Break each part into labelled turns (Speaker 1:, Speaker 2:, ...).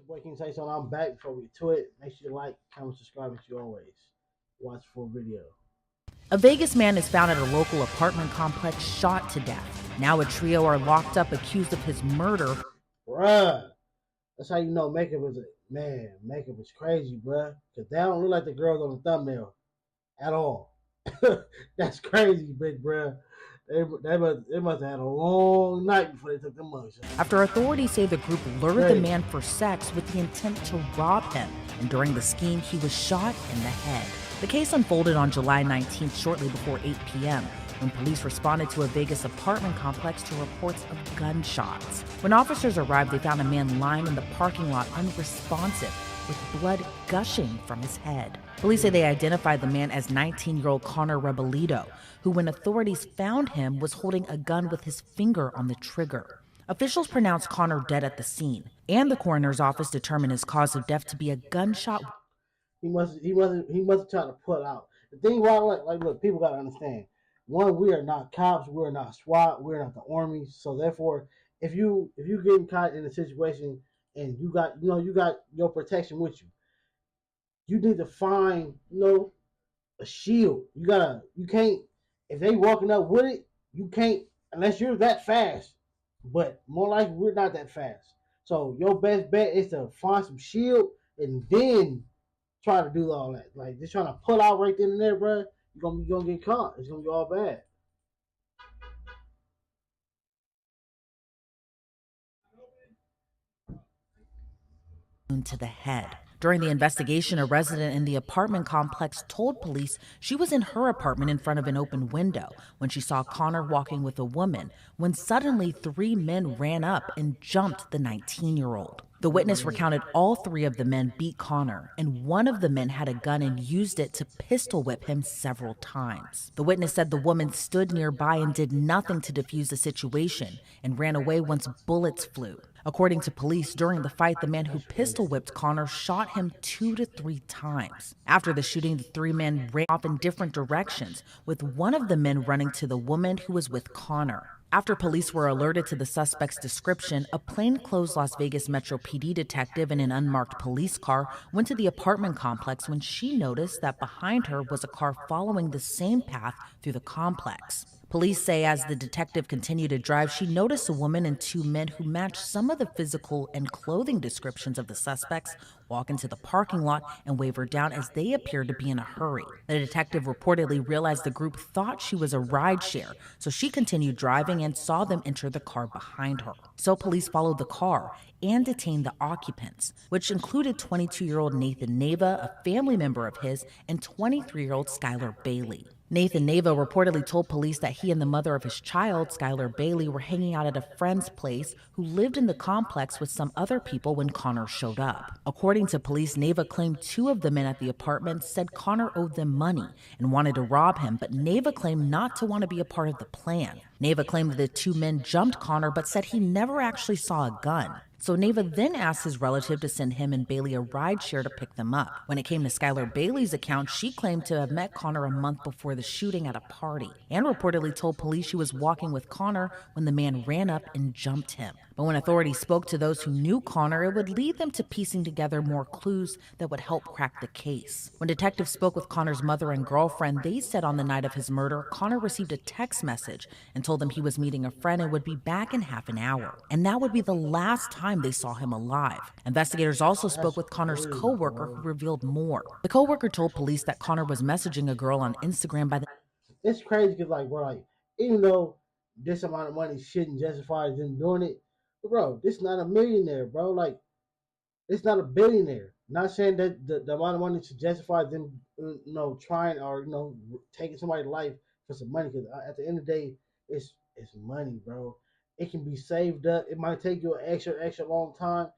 Speaker 1: boy King say something. I'm back. Before we get to it, make sure you like, comment, subscribe as you always. Watch the full video.
Speaker 2: A Vegas man is found at a local apartment complex shot to death. Now a trio are locked up accused of his murder.
Speaker 1: Bruh, that's how you know makeup is makeup is crazy, bruh. Because they don't look like the girls on the thumbnail at all. That's crazy, big bruh. They must have had a long night before they took the mugs.
Speaker 2: After authorities say the group lured the man for sex with the intent to rob him, and during the scheme, he was shot in the head. The case unfolded on July 19th, shortly before 8 p.m., when police responded to a Vegas apartment complex to reports of gunshots. When officers arrived, they found a man lying in the parking lot unresponsive, with blood gushing from his head. Police say they identified the man as 19-year-old R0bbing, who, when authorities found him, was holding a gun with his finger on the trigger. Officials pronounced Connor dead at the scene, and the coroner's office determined his cause of death to be a gunshot.
Speaker 1: He must have tried to pull out. The thing why like look, people gotta understand. One, we are not cops, we're not SWAT, we're not the army. So therefore, if you getting caught in a situation and you got your protection with you, you need to find a shield. You can't if they walking up with it, you can't unless you're that fast. But more likely we're not that fast. So your best bet is to find some shield and then try to do all that. Like just trying to pull out right then and there, bro. You're gonna get caught. It's gonna be all bad.
Speaker 2: To the head. During the investigation, a resident in the apartment complex told police she was in her apartment in front of an open window when she saw Connor walking with a woman, when suddenly 3 men ran up and jumped the 19-year-old. The witness recounted all 3 of the men beat Connor, and one of the men had a gun and used it to pistol whip him several times. The witness said the woman stood nearby and did nothing to defuse the situation and ran away once bullets flew. According to police, during the fight, the man who pistol whipped Connor shot him 2 to 3 times. After the shooting, the 3 men ran off in different directions, with one of the men running to the woman who was with Connor. After police were alerted to the suspect's description, a plainclothes Las Vegas Metro PD detective in an unmarked police car went to the apartment complex when she noticed that behind her was a car following the same path through the complex. Police say as the detective continued to drive, she noticed a woman and 2 men who matched some of the physical and clothing descriptions of the suspects walk into the parking lot and wave her down as they appeared to be in a hurry. The detective reportedly realized the group thought she was a rideshare, so she continued driving and saw them enter the car behind her. So police followed the car and detained the occupants, which included 22-year-old Nathan Neva, a family member of his, and 23-year-old Skylar Bailey. Nathan Neva reportedly told police that he and the mother of his child, Skylar Bailey, were hanging out at a friend's place who lived in the complex with some other people when Connor showed up. According to police, Neva claimed 2 of the men at the apartment said Connor owed them money and wanted to rob him, but Neva claimed not to want to be a part of the plan. Neva claimed that the 2 men jumped Connor but said he never actually saw a gun. So Neva then asked his relative to send him and Bailey a rideshare to pick them up. When it came to Skylar Bailey's account, she claimed to have met Connor a month before the shooting at a party and reportedly told police she was walking with Connor when the man ran up and jumped him. But when authorities spoke to those who knew Connor, it would lead them to piecing together more clues that would help crack the case. When detectives spoke with Connor's mother and girlfriend, they said on the night of his murder, Connor received a text message and told them he was meeting a friend and would be back in half an hour. And that would be the last time they saw him alive. Investigators also spoke with Connor's co-worker who revealed more. The co-worker told police that Connor was messaging a girl on Instagram by the...
Speaker 1: It's crazy because even though this amount of money shouldn't justify them doing it, but bro, this is not a millionaire, bro. Like, it's not a billionaire. Not saying that the amount of money should justify them, trying or taking somebody's life for some money. Because at the end of the day, it's money, bro. It can be saved up. It might take you an extra long time,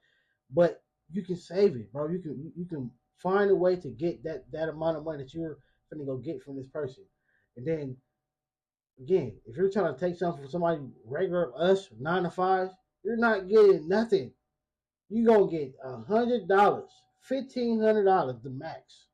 Speaker 1: but you can save it, bro. You can find a way to get that amount of money that you're gonna go get from this person. And then again, if you're trying to take something from somebody regular, us 9 to 5, you're not getting nothing. You gonna get $100, $1,500 the max.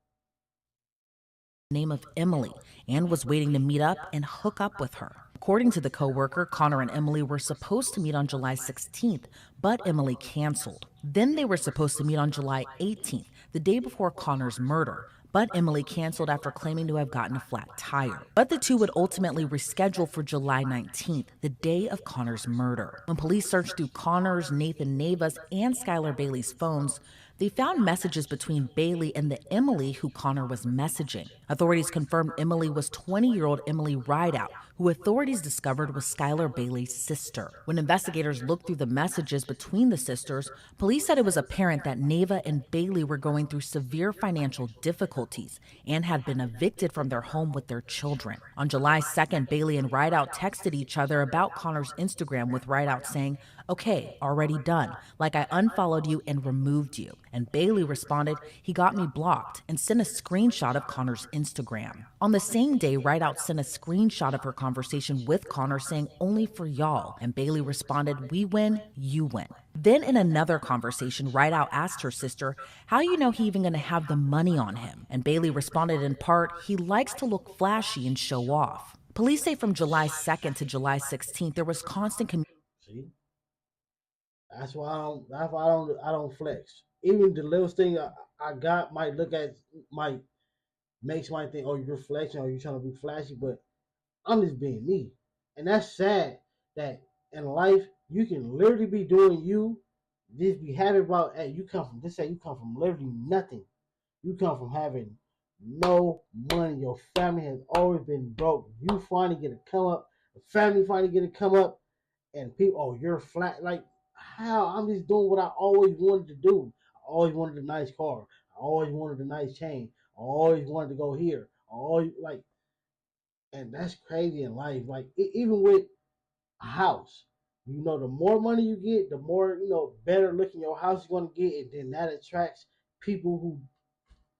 Speaker 2: Name of Emily and was waiting to meet up and hook up with her. According to the coworker, Connor and Emily were supposed to meet on July 16th, but Emily canceled. Then they were supposed to meet on July 18th, the day before Connor's murder, but Emily canceled after claiming to have gotten a flat tire. But the two would ultimately reschedule for July 19th, the day of Connor's murder. When police searched through Connor's, Nathan Neva's, and Skylar Bailey's phones, they found messages between Bailey and the Emily who Connor was messaging. Authorities confirmed Emily was 20-year-old Emily Rideout, who authorities discovered was Skylar Bailey's sister. When investigators looked through the messages between the sisters, police said it was apparent that Neva and Bailey were going through severe financial difficulties and had been evicted from their home with their children. On July 2nd, Bailey and Rideout texted each other about Connor's Instagram, with Rideout saying, "Okay, already done. Like I unfollowed you and removed you." And Bailey responded, "He got me blocked," and sent a screenshot of Connor's Instagram. On the same day, Rideout sent a screenshot of her conversation with Connor saying, "Only for y'all." And Bailey responded, "We win, you win." Then in another conversation, Rideout asked her sister, "How you know he even gonna have the money on him?" And Bailey responded in part, "He likes to look flashy and show off." Police say from July 2nd to July 16th, there was constant communication.
Speaker 1: See, that's why I don't. That's why I don't flex. Even the little thing I got might make somebody think, oh, you're flexing or you're trying to be flashy, but I'm just being me. And that's sad that in life you can literally be doing you, just be happy about, hey, you come from, just say you come from literally nothing. You come from having no money. Your family has always been broke. You finally get to come up, the family finally get to come up, and people, oh, you're flat. Like, how? I'm just doing what I always wanted to do. I always wanted a nice car. I always wanted a nice chain. I always wanted to go here. I always, like, and that's crazy in life. Like, even with a house, the more money you get, the more, better looking your house is going to get. And then that attracts people who,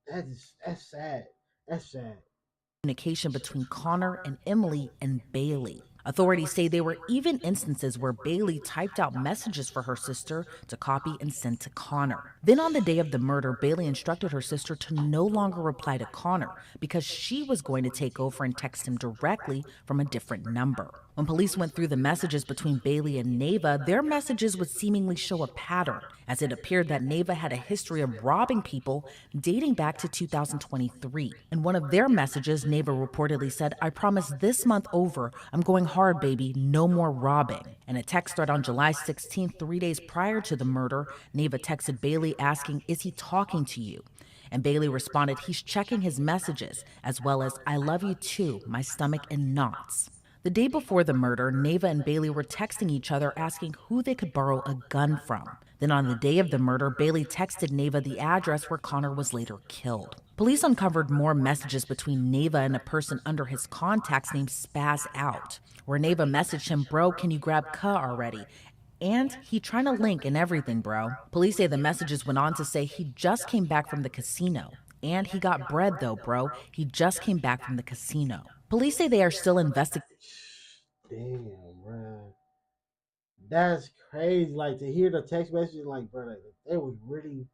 Speaker 1: that's sad. That's sad.
Speaker 2: Communication between Connor and Emily and Bailey. Authorities say there were even instances where Bailey typed out messages for her sister to copy and send to Connor. Then on the day of the murder, Bailey instructed her sister to no longer reply to Connor because she was going to take over and text him directly from a different number. When police went through the messages between Bailey and Neva, their messages would seemingly show a pattern, as it appeared that Neva had a history of robbing people dating back to 2023. In one of their messages, Neva reportedly said, "I promise this month over, I'm going hard, baby, no more robbing." In a text thread on July 16th, 3 days prior to the murder, Neva texted Bailey asking, "Is he talking to you?" And Bailey responded, "He's checking his messages," as well as, "I love you too, my stomach in knots." The day before the murder, Neva and Bailey were texting each other asking who they could borrow a gun from. Then on the day of the murder, Bailey texted Neva the address where Connor was later killed. Police uncovered more messages between Neva and a person under his contacts named Spaz Out, where Neva messaged him, "Bro, can you grab Ka already?" And he trying to link and everything, bro. Police say the messages went on to say he just came back from the casino. And he got bread though, bro. He just came back from the casino. Police say they are still investigating.
Speaker 1: Damn, bro. That's crazy. Like, to hear the text message, like, bro, like, they was really,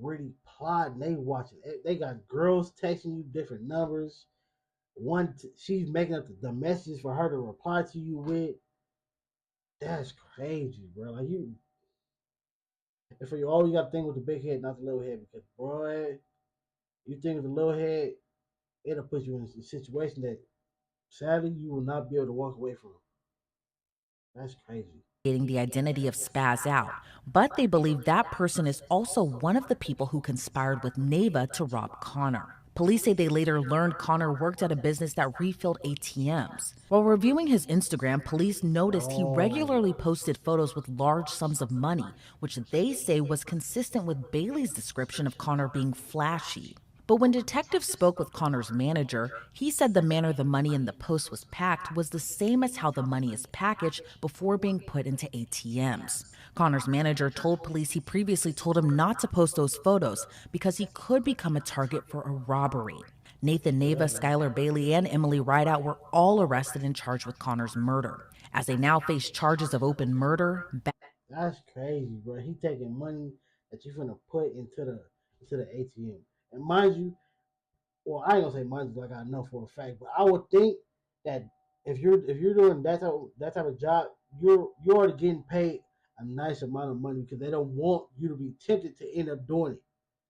Speaker 1: really plotting. They watching. They got girls texting you different numbers. She's making up the messages for her to reply to you with. That's crazy, bro. Like, and for you, all you got to think with the big head, not the little head, because boy, you think with the little head, it'll put you in a situation that sadly you will not be able to walk away from. That's crazy.
Speaker 2: The identity of Spaz Out, but they believe that person is also one of the people who conspired with Neva to rob Connor. Police say they later learned Connor worked at a business that refilled ATMs. While reviewing his Instagram, police noticed he regularly posted photos with large sums of money, which they say was consistent with Bailey's description of Connor being flashy. But when detectives spoke with Connor's manager, he said the manner the money in the post was packed was the same as how the money is packaged before being put into ATMs. Connor's manager told police he previously told him not to post those photos because he could become a target for a robbery. Nathan Neva, Skylar Bailey, and Emily Rideout were all arrested and charged with Connor's murder. As they now face charges of open murder.
Speaker 1: That's crazy, bro. He taking money that you finna put into the ATM. And mind you, well, I ain't gonna say mind you like I know for a fact, but I would think that if you're doing that type of job, you're already getting paid a nice amount of money because they don't want you to be tempted to end up doing it.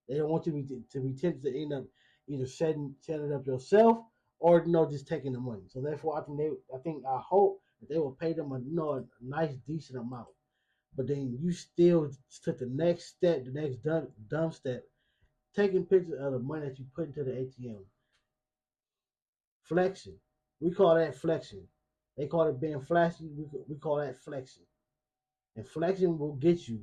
Speaker 1: They don't want you to be tempted to end up either setting it up yourself or just taking the money. So therefore, I hope that they will pay them a nice decent amount. But then you still took the next step, the next dumb step, taking pictures of the money that you put into the ATM, flexing. We call that flexing. They call it being flashy. We call that flexing. And flexing will get you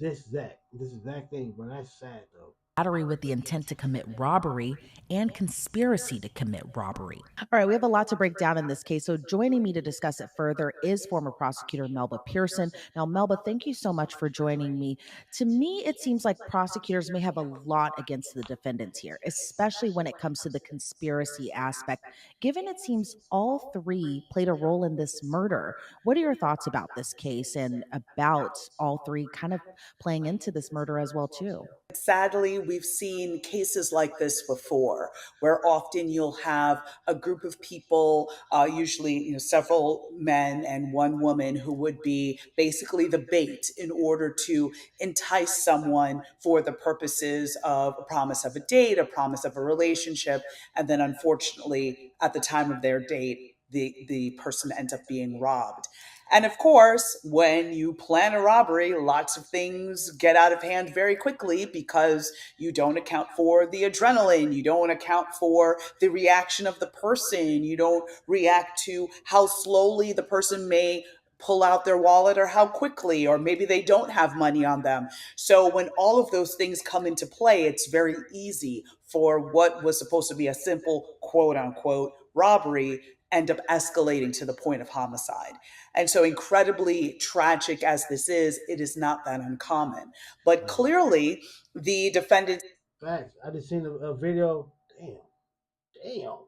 Speaker 1: this exact thing, but that's sad though.
Speaker 2: Battery with the intent to commit robbery, and conspiracy to commit robbery. All right, we have a lot to break down in this case. So, joining me to discuss it further is former prosecutor Melba Pearson. Now, Melba, thank you so much for joining me. To me, it seems like prosecutors may have a lot against the defendants here, especially when it comes to the conspiracy aspect, given it seems all three played a role in this murder. What are your thoughts about this case and about all three kind of playing into this murder as well, too?
Speaker 3: Sadly, we've seen cases like this before, where often you'll have a group of people, usually several men and one woman, who would be basically the bait in order to entice someone for the purposes of a promise of a date, a promise of a relationship, and then unfortunately, at the time of their date, the person ends up being robbed. And of course, when you plan a robbery, lots of things get out of hand very quickly because you don't account for the adrenaline. You don't account for the reaction of the person. You don't react to how slowly the person may pull out their wallet or how quickly, or maybe they don't have money on them. So when all of those things come into play, it's very easy for what was supposed to be a simple quote unquote robbery end up escalating to the point of homicide. And so, incredibly tragic as this is, it is not that uncommon. But
Speaker 1: Right.
Speaker 3: clearly, the defendant.
Speaker 1: Facts. I just seen a video. Damn.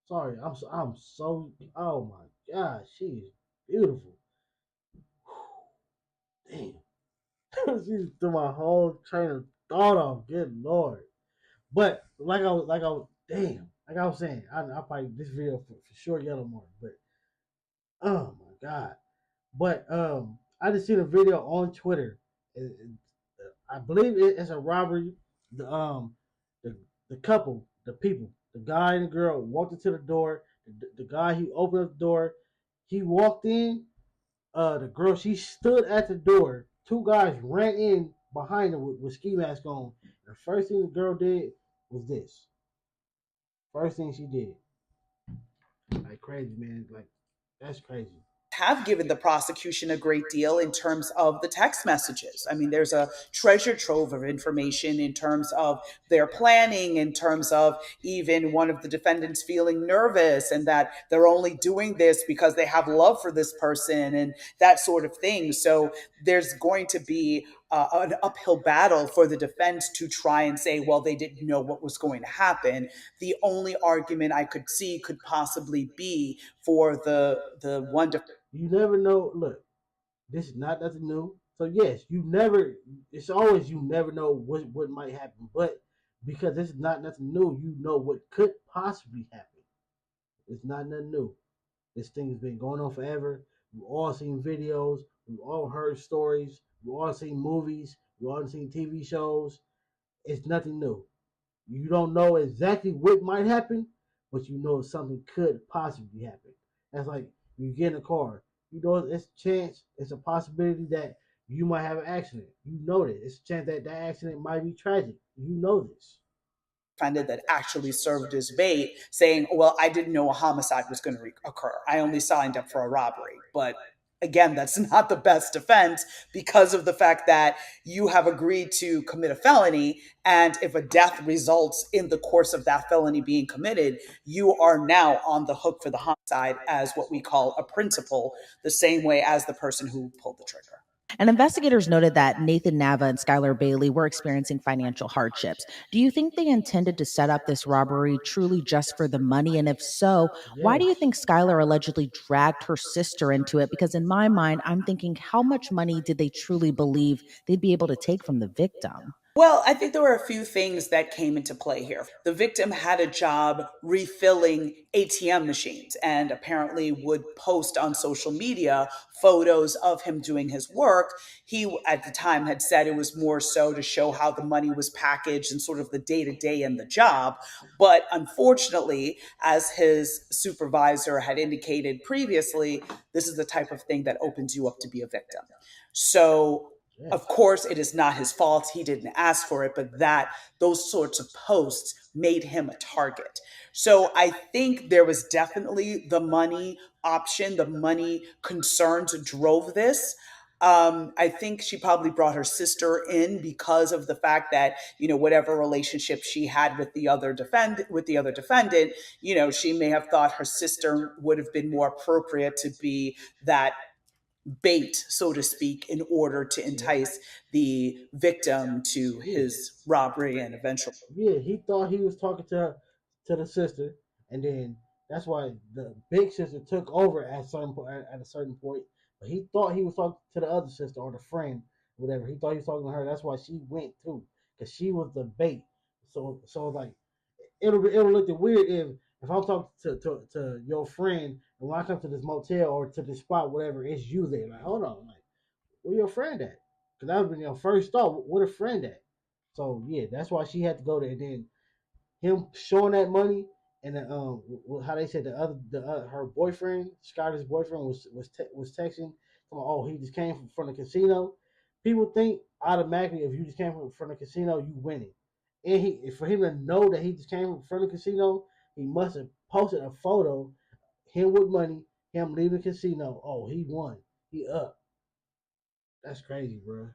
Speaker 1: Sorry, I'm so. Oh my gosh, she is beautiful. Damn. She threw my whole train of thought off. Good lord. But damn. Like I was saying, I probably this video for sure yellow mark. But oh my god. But I just seen a video on Twitter. I believe it's a robbery. The the the couple, the people, the guy and the girl walked into the door. The guy he opened up the door. He walked in. The girl she stood at the door. Two guys ran in behind her with ski mask on. The first thing the girl did was this. First thing she did, like crazy man, like that's crazy.
Speaker 3: Have given the prosecution a great deal in terms of the text messages. I mean, there's a treasure trove of information in terms of their planning, in terms of even one of the defendants feeling nervous and that they're only doing this because they have love for this person and that sort of thing. So there's going to be an uphill battle for the defense to try and say, well, they didn't know what was going to happen. The only argument I could see could possibly be for the one
Speaker 1: You never know. Look, this is not nothing new. So yes, you never. It's always you never know what might happen. But because this is not nothing new, you know what could possibly happen. It's not nothing new. This thing has been going on forever. We've all seen videos. We've all heard stories. We've all seen movies. We've all seen TV shows. It's nothing new. You don't know exactly what might happen, but you know something could possibly happen. That's like you get in a car. You know it's a chance, it's a possibility that you might have an accident. You know that. It's a chance that that accident might be tragic. You know this.
Speaker 3: defendant that actually served as bait, saying, well, I didn't know a homicide was going to occur. I only signed up for a robbery. But again, that's not the best defense because of the fact that you have agreed to commit a felony. And if a death results in the course of that felony being committed, you are now on the hook for the homicide as what we call a principal, the same way as the person who pulled the trigger.
Speaker 2: And investigators noted that Nathan Nava and Skylar Bailey were experiencing financial hardships. Do you think they intended to set up this robbery truly just for the money? And if so, why do you
Speaker 1: Yes.
Speaker 2: think Skylar allegedly dragged her sister into it? Because in my mind, I'm thinking, how much money did they truly believe they'd be able to take from the victim?
Speaker 3: Well, I think there were a few things that came into play here. The victim had a job refilling ATM machines and apparently would post on social media photos of him doing his work. He, at the time, had said it was more so to show how the money was packaged and sort of the day to day in the job. But unfortunately, as his supervisor had indicated previously, this is the type of thing that opens you up to be a victim. So
Speaker 1: Yeah,
Speaker 3: of course it is not his fault, he didn't ask for it, but that those sorts of posts made him a target. So I think there was definitely the money option, the money concerns drove this. I think she probably brought her sister in because of the fact that, whatever relationship she had with the other defendant, she may have thought her sister would have been more appropriate to be that bait, so to speak, in order to
Speaker 1: yeah,
Speaker 3: entice the victim to
Speaker 1: yeah.
Speaker 3: his robbery and eventual.
Speaker 1: Yeah, he thought he was talking to the sister, and then that's why the big sister took over at a certain point. But he thought he was talking to the other sister or the friend, whatever. He thought he was talking to her. That's why she went too, because she was the bait. So like it'll look weird if I'm talking to your friend and when I come to this motel or to this spot, whatever, it's you there. Like, hold on, like where your friend at? Because that would be your first thought. Where a friend at? So yeah, that's why she had to go there. And then him showing that money and how they said the her boyfriend, Scottish boyfriend, was texting. Oh, he just came from the casino. People think automatically if you just came from the casino, you winning. And for him to know that he just came from the casino, he must have posted a photo, him with money, him leaving the casino. Oh, he won. He up. That's crazy, bro.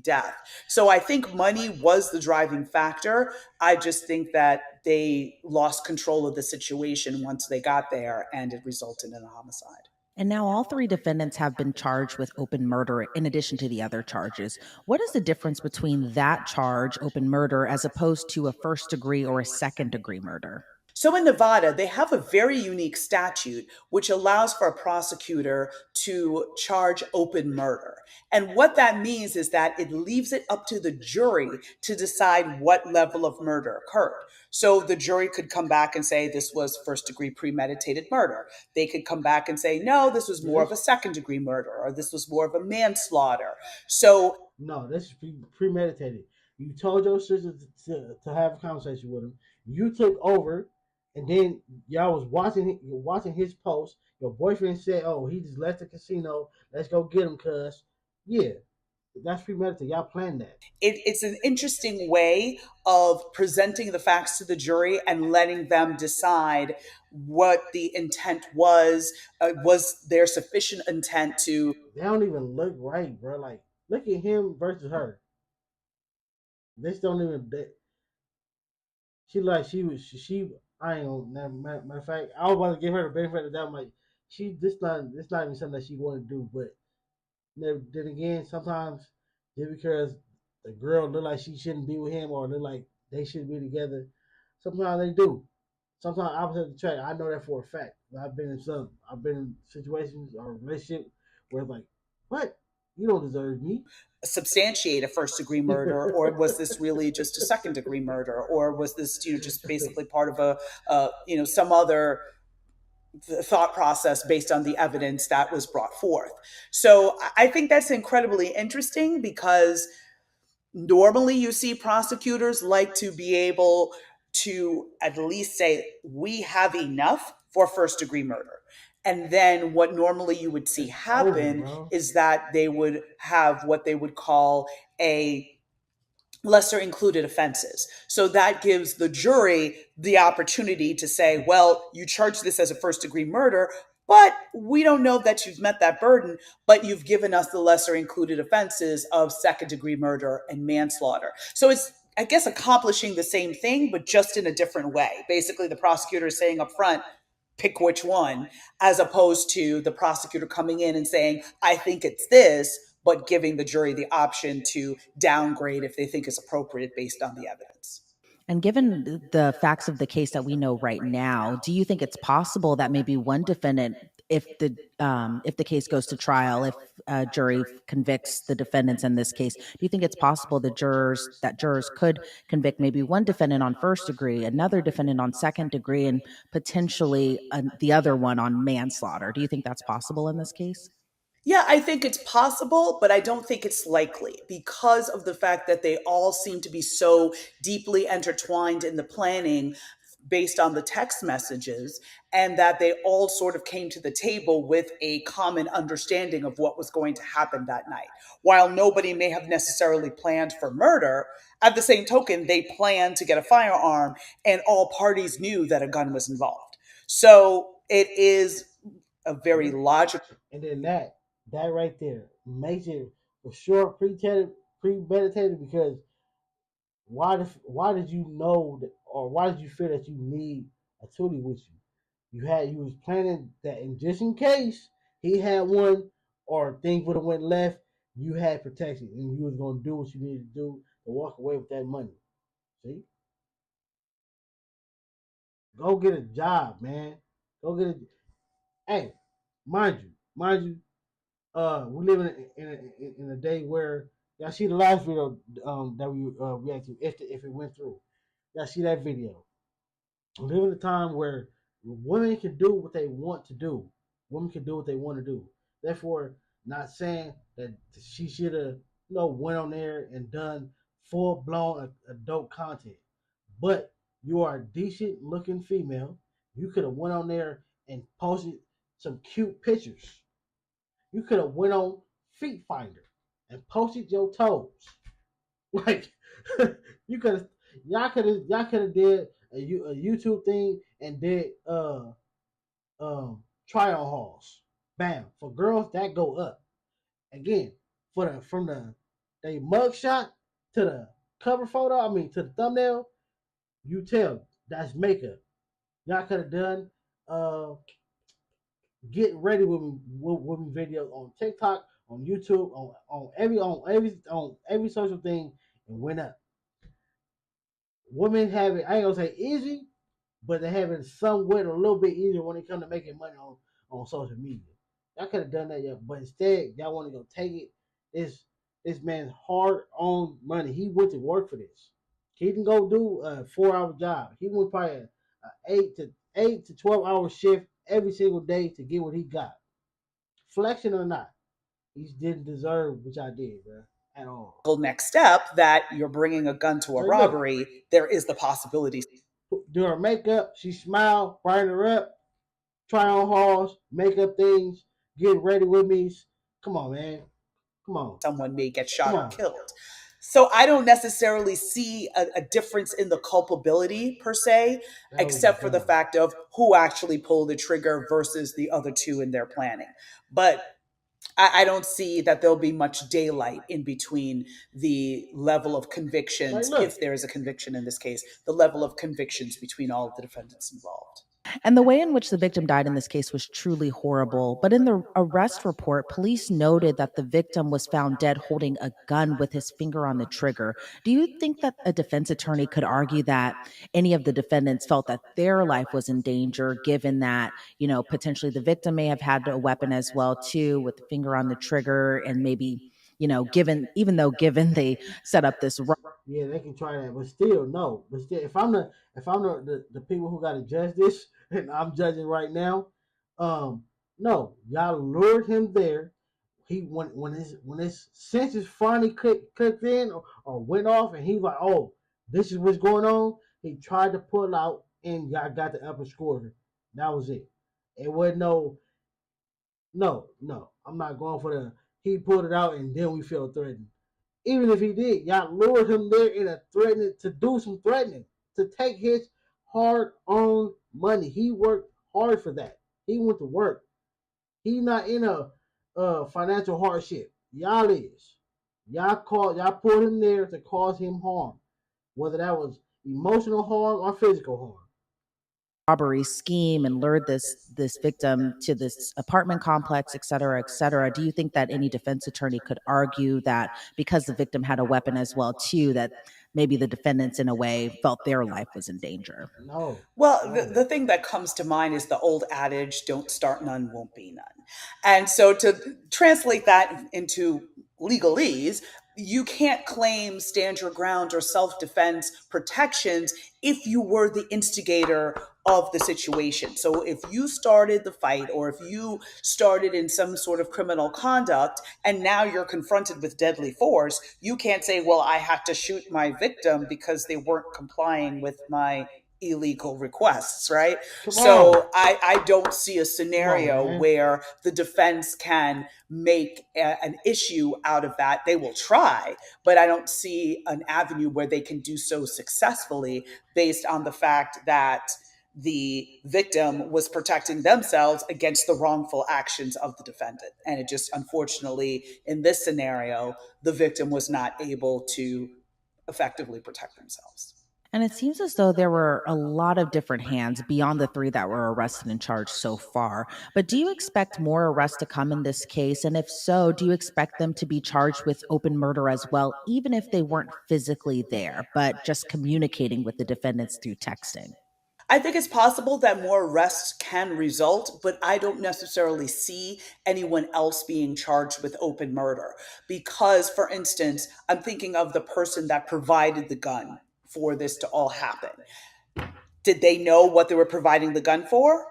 Speaker 3: Death. So I think money was the driving factor. I just think that they lost control of the situation once they got there and it resulted in a homicide.
Speaker 2: And now all three defendants have been charged with open murder in addition to the other charges. What is the difference between that charge, open murder, as opposed to a first degree or a second degree murder?
Speaker 3: So in Nevada, they have a very unique statute which allows for a prosecutor to charge open murder. And what that means is that it leaves it up to the jury to decide what level of murder occurred. So the jury could come back and say this was first degree premeditated murder. They could come back and say, no, this was more
Speaker 1: Yes.
Speaker 3: of a second degree murder, or this was more of a manslaughter. So
Speaker 1: No, that's premeditated. You told your sister to have a conversation with him. You took over, and then y'all was watching his post. Your boyfriend said, "Oh, he just left the casino. Let's go get him, cuz." Yeah, that's premeditated. Y'all planned that.
Speaker 3: it's an interesting way of presenting the facts to the jury and letting them decide what the intent was. Was there sufficient intent to
Speaker 1: They don't even look right, bro. Like, look at him versus her. This don't even. She like she was she. I ain't gonna. Matter of fact, I was about to give her the benefit of the doubt. I'm like, this not even something that she want to do. But then again, sometimes just because the girl look like she shouldn't be with him or look like they should be together, sometimes they do. Sometimes opposite of the track. I know that for a fact. I've been in situations or relationship where it's like, what? You don't deserve me.
Speaker 3: substantiate a first degree murder, or was this really just a second degree murder, or was this just basically part of a some other thought process based on the evidence that was brought forth. So I think that's incredibly interesting because normally you see prosecutors like to be able to at least say, we have enough for first degree murder. And then what normally you would see
Speaker 1: That's over,
Speaker 3: happen
Speaker 1: bro.
Speaker 3: is that they would have what they would call a lesser included offenses. So that gives the jury the opportunity to say, well, you charge this as a first degree murder, but we don't know that you've met that burden, but you've given us the lesser included offenses of second degree murder and manslaughter. So it's, I guess, accomplishing the same thing, but just in a different way. Basically, the prosecutor is saying up front, pick which one, as opposed to the prosecutor coming in and saying, I think it's this, but giving the jury the option to downgrade if they think it's appropriate based on the evidence.
Speaker 2: And given the facts of the case that we know right now, do you think it's possible that maybe one defendant if the case goes to trial, if a jury convicts the defendants in this case, do you think it's possible that jurors could convict maybe one defendant on first degree, another defendant on second degree, and potentially the other one on manslaughter? Do you think that's possible in this case?
Speaker 3: Yeah, I think it's possible, but I don't think it's likely because of the fact that they all seem to be so deeply intertwined in the planning based on the text messages, and that they all sort of came to the table with a common understanding of what was going to happen that night. While nobody may have necessarily planned for murder, at the same token, they planned to get a firearm, and all parties knew that a gun was involved. So it is a very logical.
Speaker 1: And then that right there makes it for sure premeditated because why did you know that, or why did you feel that you need a toolie with you? You was planning that in just in case he had one or things would have went left, you had protection and you was gonna do what you needed to do to walk away with that money. See, go get a job, man. Go get a. Hey, mind you, we live in a day where y'all see the last video that we reacted to if it went through. Y'all see that video. We live in a time where women can do what they want to do. Women can do what they want to do. Therefore, not saying that she should have went on there and done full blown adult content, but you are a decent looking female. You could have went on there and posted some cute pictures. You could have went on Feet Finder and posted your toes. Like you could have, y'all could have did a YouTube thing and did try on hauls. Bam, for girls that go up again for the from the they mug shot to the cover photo. I mean to the thumbnail. You tell that's makeup. Y'all could have done uh get ready with me videos on TikTok, on YouTube, on every social thing, and went up. Women have it. I ain't gonna say easy, but they have it somewhat a little bit easier when it comes to making money on social media. Y'all could have done that, yeah, but instead y'all want to go take it. This man's hard on money. He went to work for this. He didn't go do a 4 hour job. He went probably a 8 to 12 hour shift every single day to get what he got. Flexing or not, he didn't deserve what I did, bro, at all.
Speaker 3: Next step that you're bringing a gun to a
Speaker 1: Like, look,
Speaker 3: robbery, there is the possibility.
Speaker 1: do her makeup, she smile, brighten her up, try on hauls, makeup things, get ready with me. Come on, man. Come on.
Speaker 3: Someone may get
Speaker 1: Come
Speaker 3: shot or
Speaker 1: on.
Speaker 3: killed. So I don't necessarily see a difference in the culpability per se,
Speaker 1: That was
Speaker 3: except for the
Speaker 1: dumb.
Speaker 3: fact of who actually pulled the trigger versus the other two in their planning. But I don't see that there'll be much daylight in between the level of
Speaker 1: Like,
Speaker 3: convictions,
Speaker 1: look,
Speaker 3: if there is a conviction in this case, the level of convictions between all of the defendants involved.
Speaker 2: And the way in which the victim died in this case was truly horrible. But in the arrest report, police noted that the victim was found dead holding a gun with his finger on the trigger. Do you think that a defense attorney could argue that any of the defendants felt that their life was in danger, given that, potentially the victim may have had a weapon as well, too, with the finger on the trigger, and maybe, given they set up this.
Speaker 1: yeah, they can try that, but still, no. But still, if I'm the people who got to judge this, and I'm judging right now, no, y'all lured him there. He when his senses finally clicked in or went off, and he's like, oh, this is what's going on. He tried to pull out, and y'all got the upper score. That was it. It wasn't no. I'm not going for the. He pulled it out, and then we feel threatened. Even if he did, y'all lured him there in a threatening to do some threatening to take his hard-earned money. He worked hard for that. He went to work. He not in a financial hardship. Y'all is. Y'all pulled him there to cause him harm, whether that was emotional harm or physical harm.
Speaker 2: Robbery scheme and lured this victim to this apartment complex, et cetera, et cetera. Do you think that any defense attorney could argue that because the victim had a weapon as well, too, that maybe the defendants, in a way, felt their life was in danger.
Speaker 1: No,
Speaker 3: Well,
Speaker 1: no.
Speaker 3: the thing that comes to mind is the old adage, don't start none, won't be none. And so to translate that into legalese, you can't claim stand your ground or self defense protections if you were the instigator of the situation. So if you started the fight or if you started in some sort of criminal conduct and now you're confronted with deadly force, you can't say, well, I had to shoot my victim because they weren't complying with my illegal requests, right?
Speaker 1: Come on,
Speaker 3: So I don't see a
Speaker 1: come on,
Speaker 3: scenario
Speaker 1: man.
Speaker 3: where the defense can make an issue out of that. They will try, but I don't see an avenue where they can do so successfully based on the fact that the victim was protecting themselves against the wrongful actions of the defendant. And it just, unfortunately, in this scenario, the victim was not able to effectively protect themselves.
Speaker 2: And it seems as though there were a lot of different hands beyond the three that were arrested and charged so far. But do you expect more arrests to come in this case? And if so, do you expect them to be charged with open murder as well, even if they weren't physically there, but just communicating with the defendants through texting?
Speaker 3: I think it's possible that more arrests can result, but I don't necessarily see anyone else being charged with open murder. Because, for instance, I'm thinking of the person that provided the gun for this to all happen. Did they know what they were providing the gun for?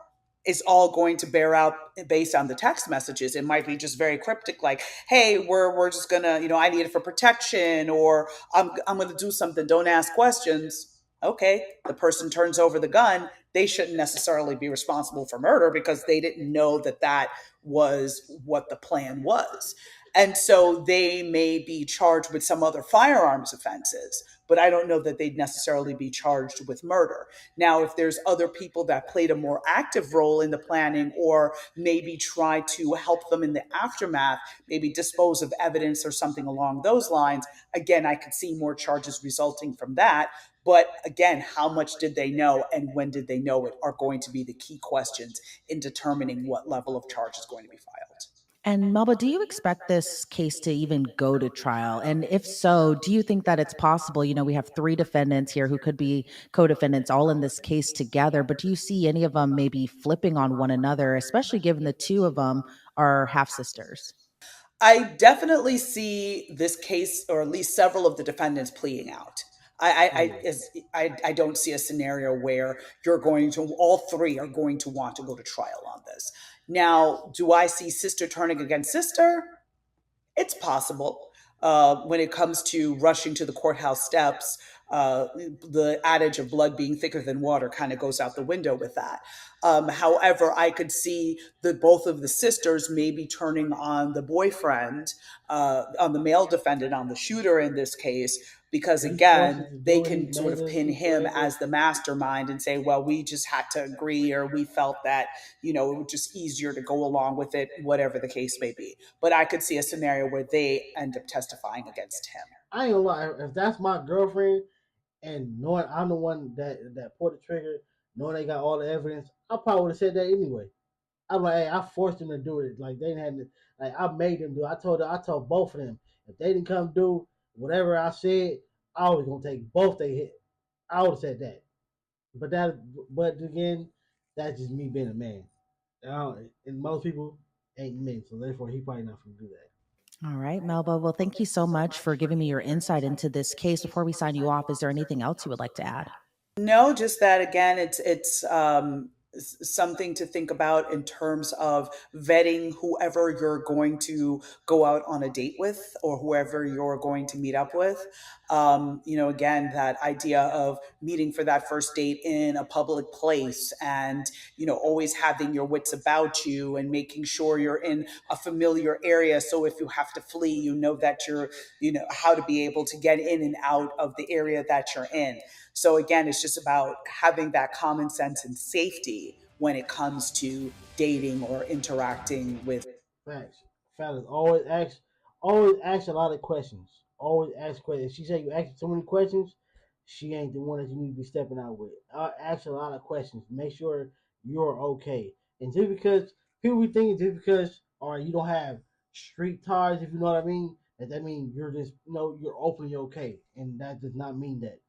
Speaker 3: Is all going to bear out based on the text messages. It might be just very cryptic, like, "Hey, we're just gonna, I need it for protection," or I'm gonna do something. Don't ask questions. Okay, the person turns over the gun. They shouldn't necessarily be responsible for murder because they didn't know that that was what the plan was. And so they may be charged with some other firearms offenses, but I don't know that they'd necessarily be charged with murder. Now, if there's other people that played a more active role in the planning or maybe try to help them in the aftermath, maybe dispose of evidence or something along those lines, again, I could see more charges resulting from that. But again, how much did they know and when did they know it are going to be the key questions in determining what level of charge is going to be filed.
Speaker 2: And Melba, do you expect this case to even go to trial? And if so, do you think that it's possible? We have three defendants here who could be co defendants all in this case together, but do you see any of them maybe flipping on one another, especially given the two of them are half sisters?
Speaker 3: I definitely see this case, or at least several of the defendants, pleading out.
Speaker 1: Yeah.
Speaker 3: I don't see a scenario where all three are going to want to go to trial on this. Now, do I see sister turning against sister? It's possible. When it comes to rushing to the courthouse steps, the adage of blood being thicker than water kind of goes out the window with that. However, I could see that both of the sisters maybe turning on the boyfriend, on the male defendant, on the shooter in this case, because
Speaker 1: He forced
Speaker 3: again,
Speaker 1: us to
Speaker 3: they
Speaker 1: do it. He
Speaker 3: can sort
Speaker 1: made
Speaker 3: of
Speaker 1: us.
Speaker 3: pin
Speaker 1: He
Speaker 3: him
Speaker 1: dragged us.
Speaker 3: as the mastermind and say, well, we just had to agree, or we felt that, it was just easier to go along with it, whatever the case may be. But I could see a scenario where they end up testifying against him.
Speaker 1: I ain't gonna lie. If that's my girlfriend and knowing I'm the one that pulled the trigger, knowing they got all the evidence, I probably would have said that anyway. I'm like, hey, I forced them to do it. Like they didn't have to, like I made them do. I told both of them if they didn't come do whatever I said, I was gonna take both they hit. I would have said that. But but again, that's just me being a man. And most people ain't men, so therefore he probably not gonna do that.
Speaker 2: All right, Melba. Well, thank you so much for giving me your insight into this case. Before we sign you off, is there anything else you would like to add?
Speaker 3: No, just that again, it's something to think about in terms of vetting whoever you're going to go out on a date with or whoever you're going to meet up with. Again, that idea of meeting for that first date in a public place and, always having your wits about you and making sure you're in a familiar area. So if you have to flee, that how to be able to get in and out of the area that you're in. So again, it's just about having that common sense and safety when it comes to dating or interacting with.
Speaker 1: Facts. Fellas, always ask a lot of questions. Always ask questions. If she say you ask too many questions, she ain't the one that you need to be stepping out with. Ask a lot of questions. Make sure you're okay. And just because people be thinking just because, or you don't have street ties, if you know what I mean, That means you're just, you're openly okay, and that does not mean that.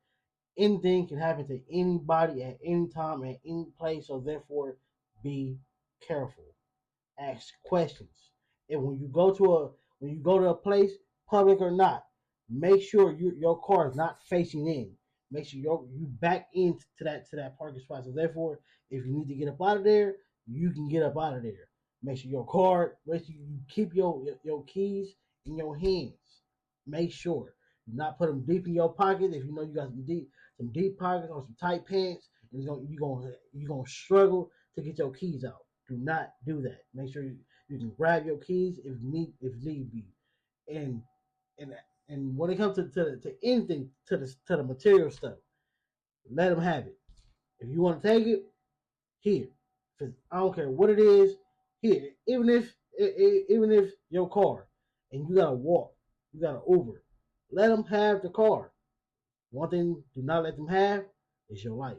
Speaker 1: Anything can happen to anybody at any time, at any place, so therefore, be careful. Ask questions. And when you go to a place, public or not, make sure your car is not facing in. Make sure you back into that parking spot. So therefore, if you need to get up out of there, you can get up out of there. Make sure make sure you keep your keys in your hands. Make sure. Do not put them deep in your pocket if you know you got some deep pockets or some tight pants, and you're gonna struggle to get your keys out. Do not do that. Make sure you can grab your keys if need be. And and and when it comes to anything, to the material stuff, let them have it. If you want to take it, here. I don't care what it is, here. Even if your car and you gotta walk, you gotta Uber, let them have the car. One thing do not let them have is your life.